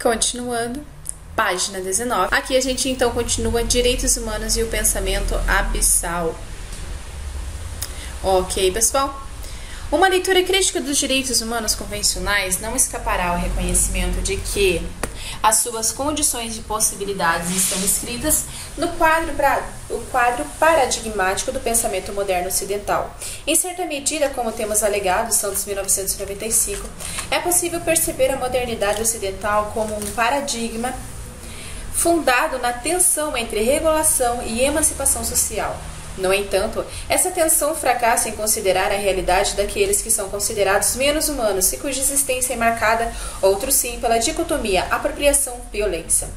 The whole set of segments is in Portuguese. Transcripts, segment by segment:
Continuando, página 19. Aqui a gente então continua direitos humanos e o pensamento abissal. Ok, pessoal? Uma leitura crítica dos direitos humanos convencionais não escapará ao reconhecimento de que as suas condições de possibilidades estão escritas no quadro paradigmático do pensamento moderno ocidental. Em certa medida, como temos alegado, Santos 1995, é possível perceber a modernidade ocidental como um paradigma fundado na tensão entre regulação e emancipação social. No entanto, essa tensão fracassa em considerar a realidade daqueles que são considerados menos humanos e cuja existência é marcada, outros sim, pela dicotomia apropriação-violência.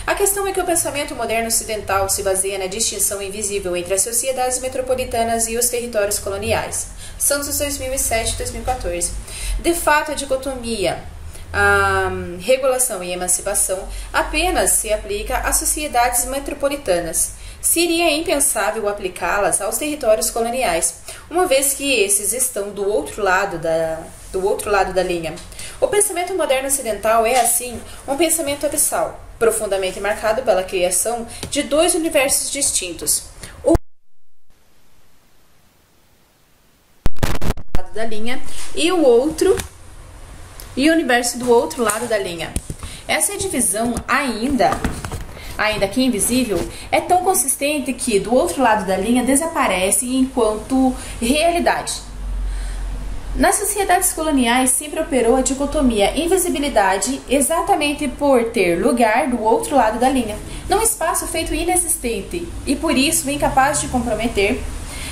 A questão é que o pensamento moderno ocidental se baseia na distinção invisível entre as sociedades metropolitanas e os territórios coloniais. Santos 2007-2014. De fato, a dicotomia regulação e emancipação apenas se aplica às sociedades metropolitanas. Seria impensável aplicá-las aos territórios coloniais, uma vez que esses estão do outro lado da linha. O pensamento moderno ocidental é, assim, um pensamento abissal, profundamente marcado pela criação de dois universos distintos. O lado da linha e o universo do outro lado da linha. Essa divisão ainda que invisível, é tão consistente que do outro lado da linha desaparece enquanto realidade. Nas sociedades coloniais sempre operou a dicotomia invisibilidade exatamente por ter lugar do outro lado da linha, num espaço feito inexistente e por isso incapaz de comprometer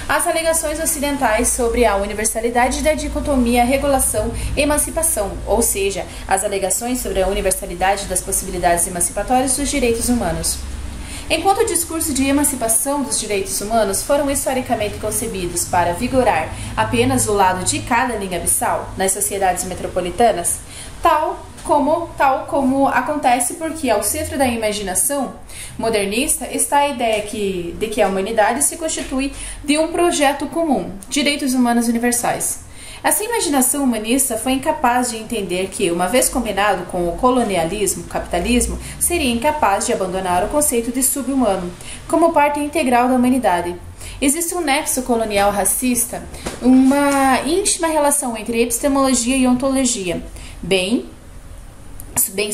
as alegações ocidentais sobre a universalidade da dicotomia regulação-emancipação, ou seja, as alegações sobre a universalidade das possibilidades emancipatórias dos direitos humanos. Enquanto o discurso de emancipação dos direitos humanos foram historicamente concebidos para vigorar apenas o lado de cada linha abissal nas sociedades metropolitanas, tal como acontece porque ao centro da imaginação modernista está a ideia de que a humanidade se constitui de um projeto comum, direitos humanos universais. Essa imaginação humanista foi incapaz de entender que, uma vez combinado com o colonialismo, capitalismo, seria incapaz de abandonar o conceito de sub-humano como parte integral da humanidade. Existe um nexo colonial racista, uma íntima relação entre epistemologia e ontologia, bem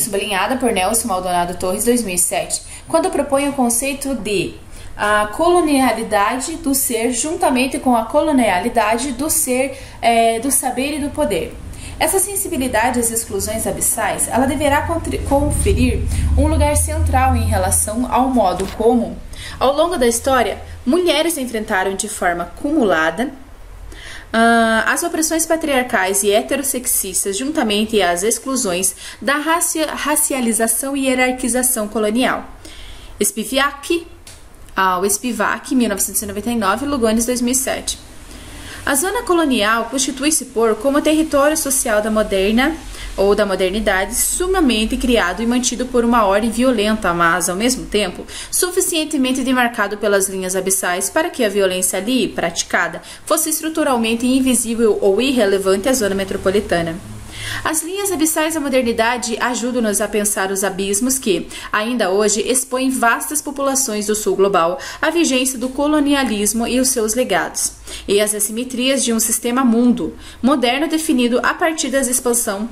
sublinhada por Nelson Maldonado Torres, 2007, quando propõe o conceito de a colonialidade do ser juntamente com a colonialidade do ser, do saber e do poder. Essa sensibilidade às exclusões abissais, ela deverá conferir um lugar central em relação ao modo como, ao longo da história, mulheres enfrentaram de forma acumulada as opressões patriarcais e heterossexistas, juntamente às exclusões da racialização e hierarquização colonial. Spivak, 1999, Lugones, 2007. A zona colonial constitui-se como território social da moderna ou da modernidade, sumamente criado e mantido por uma ordem violenta, mas, ao mesmo tempo, suficientemente demarcado pelas linhas abissais para que a violência ali praticada fosse estruturalmente invisível ou irrelevante à zona metropolitana. As linhas abissais da modernidade ajudam-nos a pensar os abismos que, ainda hoje, expõem vastas populações do sul global à vigência do colonialismo e os seus legados, e as assimetrias de um sistema mundo moderno definido a partir da expansão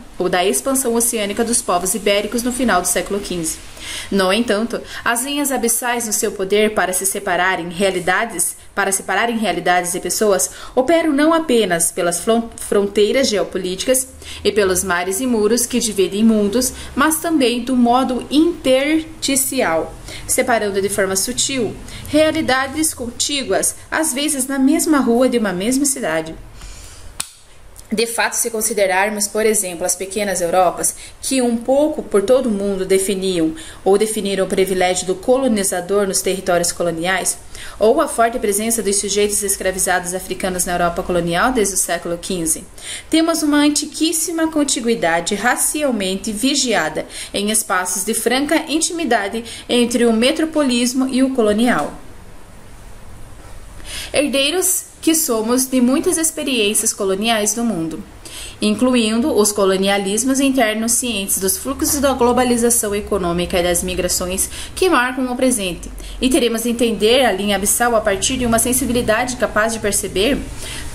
oceânica dos povos ibéricos no final do século XV. No entanto, as linhas abissais no seu poder para separar em realidades e pessoas, operam não apenas pelas fronteiras geopolíticas e pelos mares e muros que dividem mundos, mas também do modo intersticial, separando de forma sutil realidades contíguas, às vezes na mesma rua de uma mesma cidade. De fato, se considerarmos, por exemplo, as pequenas Europas, que um pouco por todo o mundo definiram o privilégio do colonizador nos territórios coloniais, ou a forte presença dos sujeitos escravizados africanos na Europa colonial desde o século XV, temos uma antiquíssima contiguidade racialmente vigiada em espaços de franca intimidade entre o metropolismo e o colonial. Herdeiros que somos de muitas experiências coloniais do mundo. incluindo os colonialismos internos cientes dos fluxos da globalização econômica e das migrações que marcam o presente. E teremos de entender a linha abissal a partir de uma sensibilidade capaz de perceber,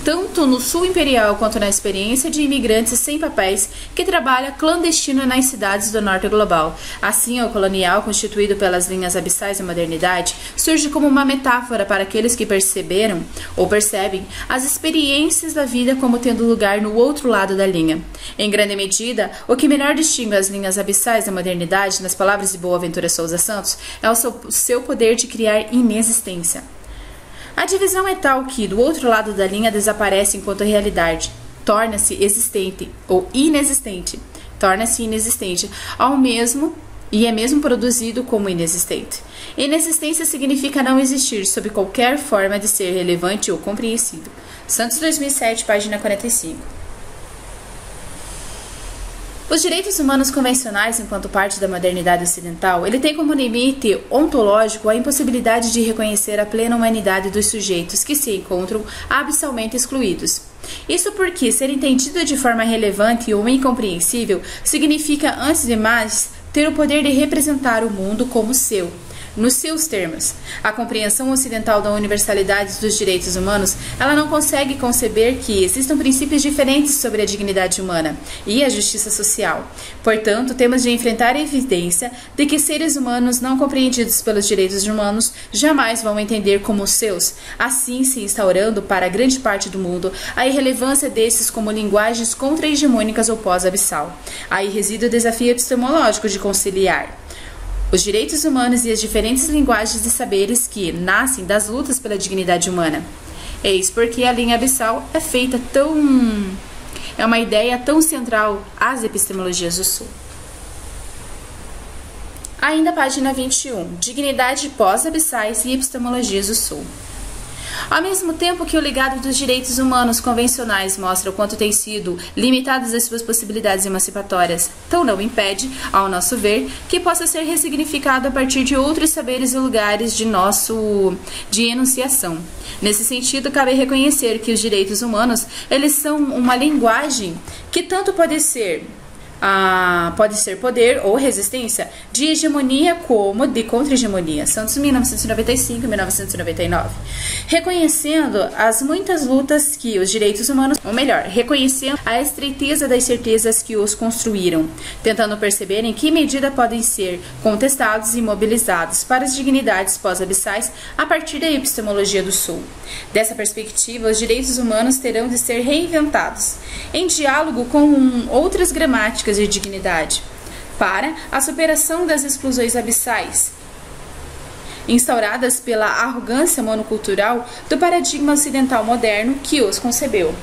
tanto no sul imperial quanto na experiência de imigrantes sem papéis que trabalham clandestino nas cidades do norte global. Assim, o colonial, constituído pelas linhas abissais da modernidade, surge como uma metáfora para aqueles que perceberam ou percebem as experiências da vida como tendo lugar no outro lado da linha. Em grande medida, o que melhor distingue as linhas abissais da modernidade, nas palavras de Boaventura Sousa Santos, é o seu poder de criar inexistência. A divisão é tal que, do outro lado da linha, desaparece enquanto realidade. Torna-se existente ou inexistente. Torna-se inexistente ao mesmo e é mesmo produzido como inexistente. Inexistência significa não existir sob qualquer forma de ser relevante ou compreensível. Santos 2007, página 45. Os direitos humanos convencionais, enquanto parte da modernidade ocidental, ele tem como limite ontológico a impossibilidade de reconhecer a plena humanidade dos sujeitos que se encontram abissalmente excluídos. Isso porque ser entendido de forma relevante ou incompreensível significa, antes de mais, ter o poder de representar o mundo como seu, nos seus termos. A compreensão ocidental da universalidade dos direitos humanos, ela não consegue conceber que existam princípios diferentes sobre a dignidade humana e a justiça social. Portanto, temos de enfrentar a evidência de que seres humanos não compreendidos pelos direitos humanos jamais vão entender como seus, assim se instaurando para grande parte do mundo a irrelevância desses como linguagens contra-hegemônicas ou pós-abissal. Aí reside o desafio epistemológico de conciliar os direitos humanos e as diferentes linguagens de saberes que nascem das lutas pela dignidade humana. Eis porque a linha abissal é uma ideia tão central às epistemologias do Sul. Ainda página 21. Dignidade pós-abissais e epistemologias do Sul. Ao mesmo tempo que o legado dos direitos humanos convencionais mostra o quanto têm sido limitadas as suas possibilidades emancipatórias, tão não impede, ao nosso ver, que possa ser ressignificado a partir de outros saberes e lugares de enunciação. Nesse sentido, cabe reconhecer que os direitos humanos, eles são uma linguagem que tanto pode ser poder ou resistência de hegemonia como de contra-hegemonia. Santos 1995 e 1999. Reconhecendo as muitas lutas que os direitos humanos, ou melhor, reconhecendo a estreiteza das certezas que os construíram, tentando perceber em que medida podem ser contestados e mobilizados para as dignidades pós-abissais a partir da epistemologia do Sul. Dessa perspectiva, os direitos humanos terão de ser reinventados, em diálogo com outras gramáticas de dignidade, para a superação das exclusões abissais, instauradas pela arrogância monocultural do paradigma ocidental moderno que os concebeu.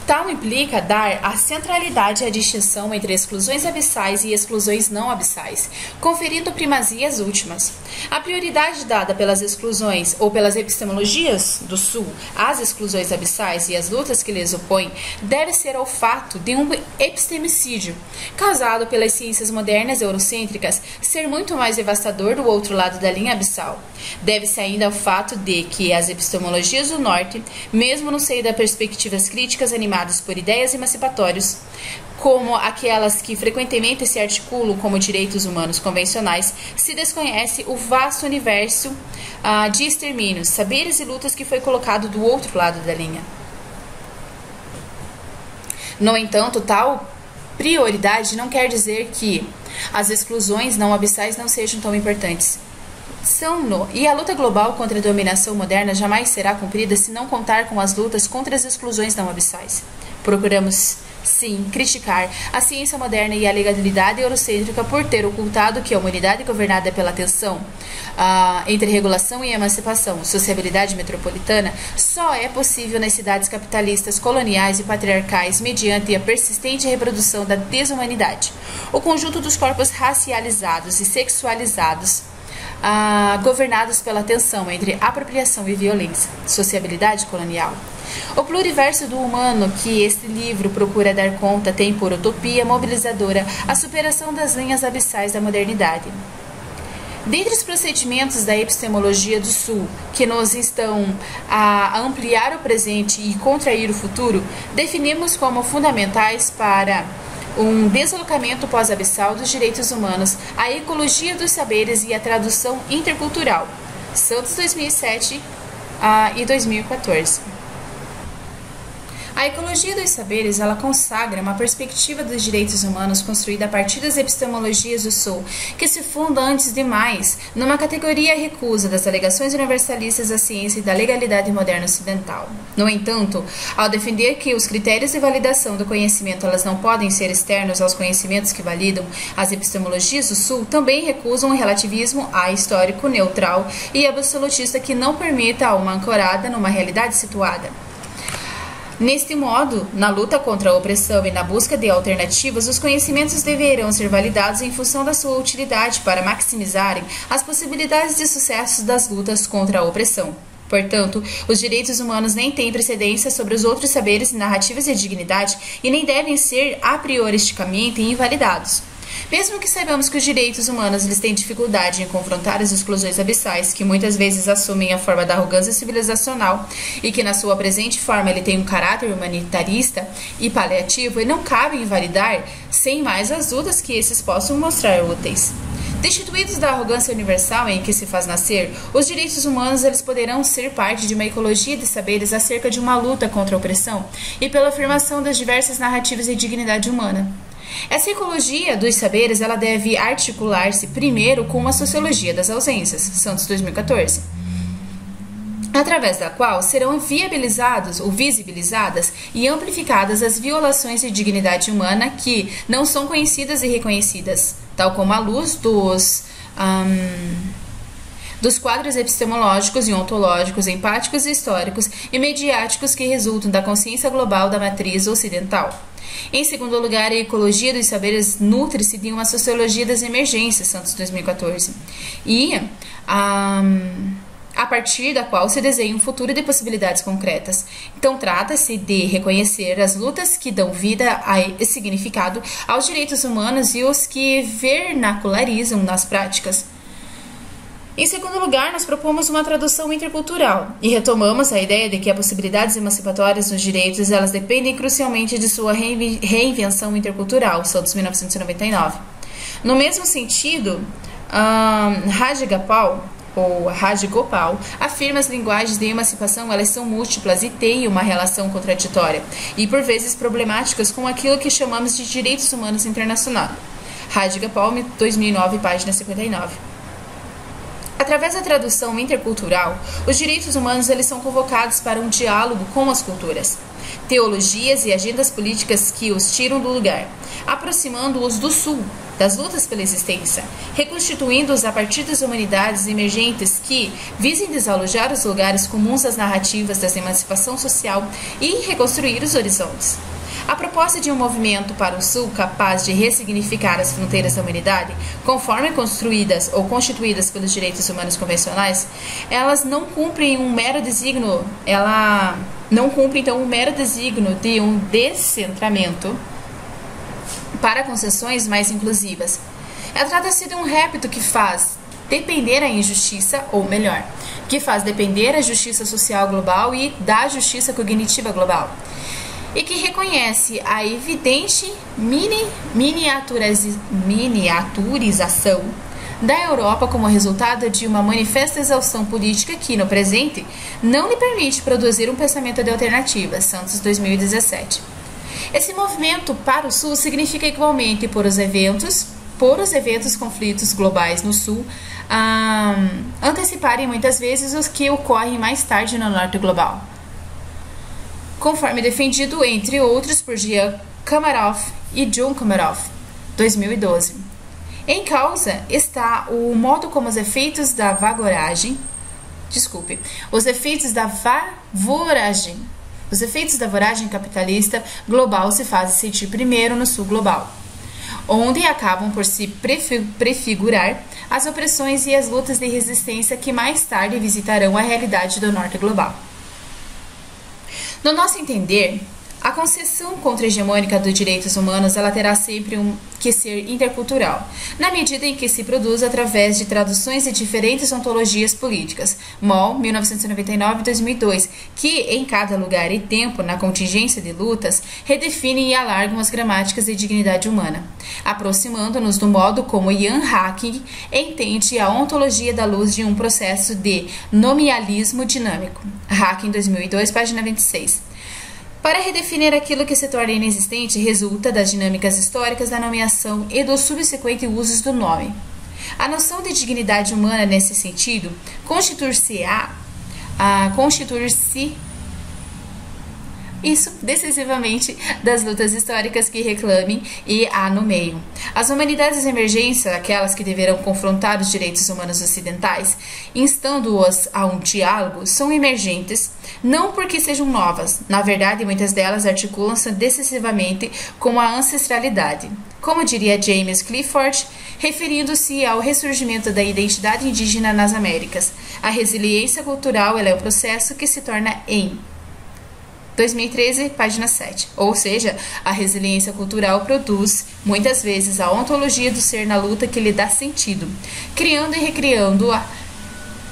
Tal implica dar a centralidade à distinção entre exclusões abissais e exclusões não abissais, conferindo primazia às últimas. A prioridade dada pelas exclusões ou pelas epistemologias do Sul às exclusões abissais e às lutas que lhes opõem deve ser ao fato de um epistemicídio, causado pelas ciências modernas eurocêntricas, ser muito mais devastador do outro lado da linha abissal. Deve-se ainda ao fato de que as epistemologias do Norte, mesmo no seio das perspectivas críticas animadas por ideias emancipatórias, como aquelas que frequentemente se articulam como direitos humanos convencionais, se desconhece o vasto universo de extermínios, saberes e lutas que foi colocado do outro lado da linha. No entanto, tal prioridade não quer dizer que as exclusões não abissais não sejam tão importantes. E a luta global contra a dominação moderna jamais será cumprida se não contar com as lutas contra as exclusões não abissais. Procuramos, sim, criticar a ciência moderna e a legalidade eurocêntrica por ter ocultado que a humanidade governada pela tensão entre regulação e emancipação, sociabilidade metropolitana, só é possível nas cidades capitalistas, coloniais e patriarcais mediante a persistente reprodução da desumanidade. O conjunto dos corpos racializados e sexualizados governados pela tensão entre apropriação e violência, sociabilidade colonial. O pluriverso do humano que este livro procura dar conta tem por utopia mobilizadora a superação das linhas abissais da modernidade. Dentre os procedimentos da epistemologia do Sul que nos estão a ampliar o presente e contrair o futuro, definimos como fundamentais para um deslocamento pós-abissal dos direitos humanos, a ecologia dos saberes e a tradução intercultural. Santos 2007 e 2014. A ecologia dos saberes, ela consagra uma perspectiva dos direitos humanos construída a partir das epistemologias do Sul, que se funda antes de mais numa categoria recusa das alegações universalistas da ciência e da legalidade moderna ocidental. No entanto, ao defender que os critérios de validação do conhecimento elas não podem ser externos aos conhecimentos que validam, as epistemologias do Sul também recusam o relativismo ahistórico, neutral e absolutista que não permita uma ancorada numa realidade situada. Neste modo, na luta contra a opressão e na busca de alternativas, os conhecimentos deverão ser validados em função da sua utilidade para maximizarem as possibilidades de sucesso das lutas contra a opressão. Portanto, os direitos humanos nem têm precedência sobre os outros saberes e narrativas de dignidade e nem devem ser a prioristicamente invalidados. Mesmo que saibamos que os direitos humanos eles têm dificuldade em confrontar as exclusões abissais, que muitas vezes assumem a forma da arrogância civilizacional e que na sua presente forma ele tem um caráter humanitarista e paliativo, e não cabe invalidar sem mais as lutas que esses possam mostrar úteis. Destituídos da arrogância universal em que se faz nascer, os direitos humanos eles poderão ser parte de uma ecologia de saberes acerca de uma luta contra a opressão e pela afirmação das diversas narrativas de dignidade humana. Essa ecologia dos saberes ela deve articular-se primeiro com a sociologia das ausências, Santos 2014, através da qual serão viabilizados ou visibilizadas e amplificadas as violações de dignidade humana que não são conhecidas e reconhecidas, tal como a luz dos quadros epistemológicos e ontológicos, empáticos e históricos e mediáticos que resultam da consciência global da matriz ocidental. Em segundo lugar, a ecologia dos saberes nutre-se de uma sociologia das emergências, Santos 2014, e a partir da qual se desenha um futuro de possibilidades concretas. Então, trata-se de reconhecer as lutas que dão vida e significado aos direitos humanos e os que vernacularizam nas práticas. Em segundo lugar, nós propomos uma tradução intercultural e retomamos a ideia de que as possibilidades emancipatórias nos direitos elas dependem crucialmente de sua reinvenção intercultural, Santos 1999. No mesmo sentido, Rajagopal afirma as linguagens de emancipação elas são múltiplas e têm uma relação contraditória e por vezes problemáticas com aquilo que chamamos de direitos humanos internacionais. Rajagopal, 2009, página 59. Através da tradução intercultural, os direitos humanos eles são convocados para um diálogo com as culturas, teologias e agendas políticas que os tiram do lugar, aproximando-os do Sul, das lutas pela existência, reconstituindo-os a partir das humanidades emergentes que visem desalojar os lugares comuns às narrativas da emancipação social e reconstruir os horizontes. A proposta de um movimento para o Sul capaz de ressignificar as fronteiras da humanidade, conforme construídas ou constituídas pelos direitos humanos convencionais, elas não cumprem um mero desígnio, de um descentramento para concessões mais inclusivas. Trata-se de um repto que faz depender a injustiça, ou melhor, que faz depender a justiça social global e da justiça cognitiva global, e que reconhece a evidente miniaturização da Europa como resultado de uma manifesta exaustão política que, no presente, não lhe permite produzir um pensamento de alternativas, Santos 2017. Esse movimento para o Sul significa igualmente por os eventos conflitos globais no Sul anteciparem muitas vezes os que ocorrem mais tarde no Norte global, conforme defendido, entre outros, por Gian Kamaroff e John Kamaroff, 2012. Em causa está o modo como os efeitos da voragem capitalista global se fazem sentir primeiro no Sul global, onde acabam por se prefigurar as opressões e as lutas de resistência que mais tarde visitarão a realidade do Norte global. No nosso entender, A concepção contra-hegemônica dos direitos humanos ela terá sempre que ser intercultural, na medida em que se produz através de traduções de diferentes ontologias políticas, Moll, 1999 e 2002, que, em cada lugar e tempo, na contingência de lutas, redefinem e alargam as gramáticas de dignidade humana, aproximando-nos do modo como Ian Hacking entende a ontologia da luz de um processo de nominalismo dinâmico. Hacking, 2002, página 26. Para redefinir aquilo que se torna inexistente, resulta das dinâmicas históricas da nomeação e dos subsequentes usos do nome. A noção de dignidade humana, nesse sentido, constituir-se isso decisivamente das lutas históricas que reclamem e a nomeiam. As humanidades de emergência, aquelas que deverão confrontar os direitos humanos ocidentais, instando-os a um diálogo, são emergentes, não porque sejam novas. Na verdade, muitas delas articulam-se decisivamente com a ancestralidade. Como diria James Clifford, referindo-se ao ressurgimento da identidade indígena nas Américas, a resiliência cultural ela é o processo que se torna em 2013, página 7. Ou seja, a resiliência cultural produz, muitas vezes, a ontologia do ser na luta que lhe dá sentido, criando e recriando-a,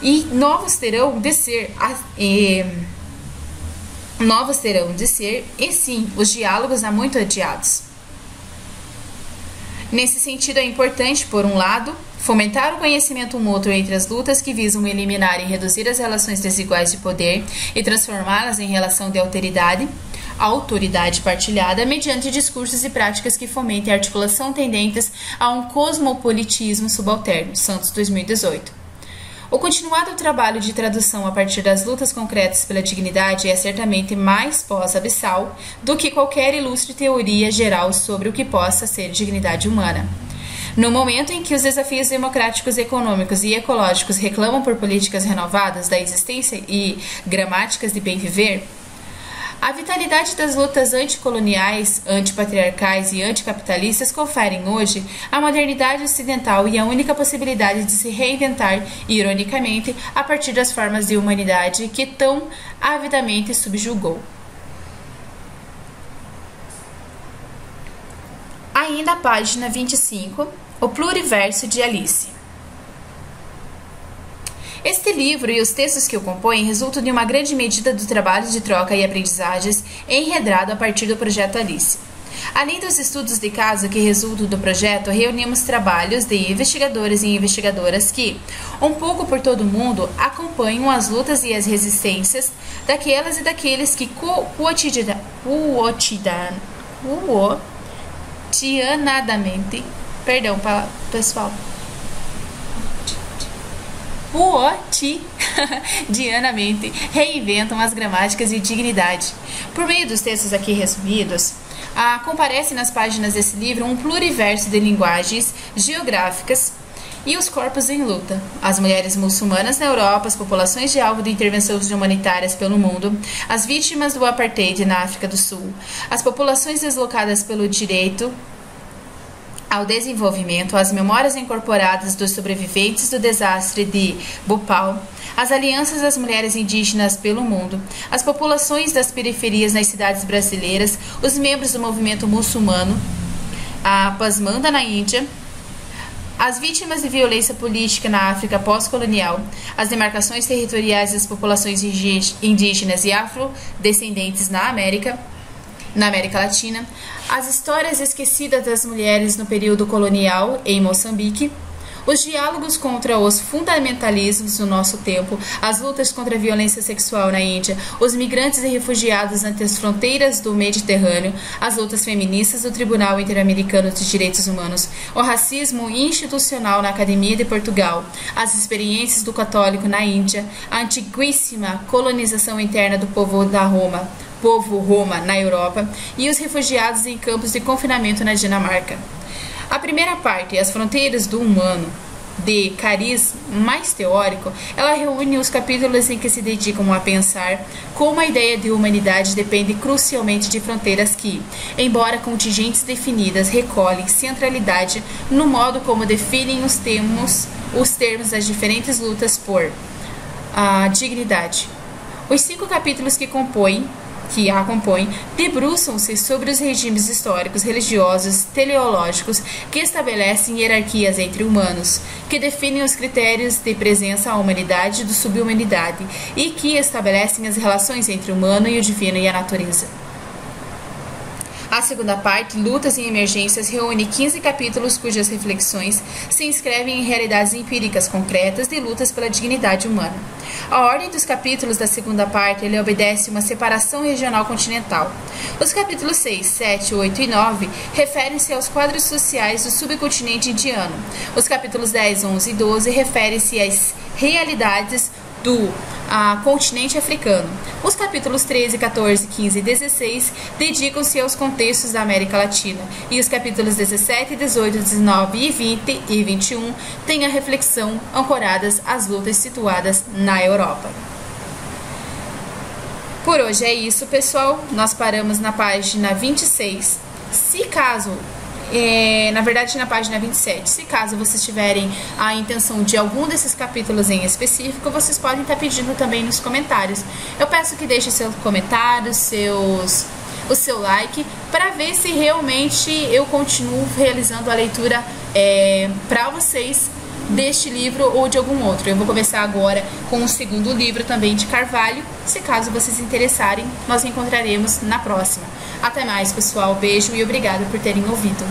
e novos terão de ser, e sim, os diálogos há muito adiados. Nesse sentido, é importante, por um lado, fomentar o conhecimento mútuo entre as lutas que visam eliminar e reduzir as relações desiguais de poder e transformá-las em relação de autoridade partilhada mediante discursos e práticas que fomentem a articulação tendentes a um cosmopolitismo subalterno. Santos, 2018. O continuado trabalho de tradução a partir das lutas concretas pela dignidade é certamente mais pós-abissal do que qualquer ilustre teoria geral sobre o que possa ser dignidade humana. No momento em que os desafios democráticos, econômicos e ecológicos reclamam por políticas renovadas da existência e gramáticas de bem-viver, a vitalidade das lutas anticoloniais, antipatriarcais e anticapitalistas conferem hoje à modernidade ocidental e a única possibilidade de se reinventar, ironicamente, a partir das formas de humanidade que tão avidamente subjugou. Ainda a página 25, o pluriverso de Alice. Este livro e os textos que o compõem resultam de uma grande medida do trabalho de troca e aprendizagens enredrado a partir do projeto Alice. Além dos estudos de caso que resultam do projeto, reunimos trabalhos de investigadores e investigadoras que, um pouco por todo o mundo, acompanham as lutas e as resistências daquelas e daqueles que cotidianamente, reinventam as gramáticas de dignidade. Por meio dos textos aqui resumidos, comparece nas páginas desse livro um pluriverso de linguagens geográficas e os corpos em luta. As mulheres muçulmanas na Europa, as populações de alvo de intervenções humanitárias pelo mundo, as vítimas do apartheid na África do Sul, as populações deslocadas pelo direito ao desenvolvimento, as memórias incorporadas dos sobreviventes do desastre de Bhopal, as alianças das mulheres indígenas pelo mundo, as populações das periferias nas cidades brasileiras, os membros do movimento muçulmano, a Pasmanda na Índia, as vítimas de violência política na África pós-colonial, as demarcações territoriais das populações indígenas e afrodescendentes na América Latina, as histórias esquecidas das mulheres no período colonial em Moçambique, os diálogos contra os fundamentalismos do nosso tempo, as lutas contra a violência sexual na Índia, os migrantes e refugiados ante as fronteiras do Mediterrâneo, as lutas feministas do Tribunal Interamericano de Direitos Humanos, o racismo institucional na Academia de Portugal, as experiências do católico na Índia, a antiguíssima colonização interna do povo Roma na Europa e os refugiados em campos de confinamento na Dinamarca. A primeira parte, as fronteiras do humano, de cariz mais teórico, ela reúne os capítulos em que se dedicam a pensar como a ideia de humanidade depende crucialmente de fronteiras que, embora contingentes definidas, recolhem centralidade no modo como definem os termos das diferentes lutas por a dignidade. Os 5 capítulos que compõem que a compõem debruçam-se sobre os regimes históricos, religiosos, teleológicos que estabelecem hierarquias entre humanos, que definem os critérios de presença à humanidade e do subhumanidade e que estabelecem as relações entre o humano e o divino e a natureza. A segunda parte, Lutas e Emergências, reúne 15 capítulos cujas reflexões se inscrevem em realidades empíricas concretas de lutas pela dignidade humana. A ordem dos capítulos da segunda parte ele obedece uma separação regional continental. Os capítulos 6, 7, 8 e 9 referem-se aos quadros sociais do subcontinente indiano. Os capítulos 10, 11 e 12 referem-se às realidades do continente africano. Os capítulos 13, 14, 15 e 16 dedicam-se aos contextos da América Latina, e os capítulos 17, 18, 19 e 20 e 21 têm a reflexão ancoradas às lutas situadas na Europa. Por hoje é isso, pessoal. Nós paramos na página 26. Na verdade, na página 27. Se caso vocês tiverem a intenção de algum desses capítulos em específico, vocês podem estar pedindo também nos comentários. Eu peço que deixe seus comentários, o seu like, para ver se realmente eu continuo realizando a leitura para vocês deste livro ou de algum outro. Eu vou começar agora com o segundo livro também de Carvalho. Se caso vocês se interessarem, nós encontraremos na próxima. Até mais, pessoal. Beijo e obrigada por terem ouvido.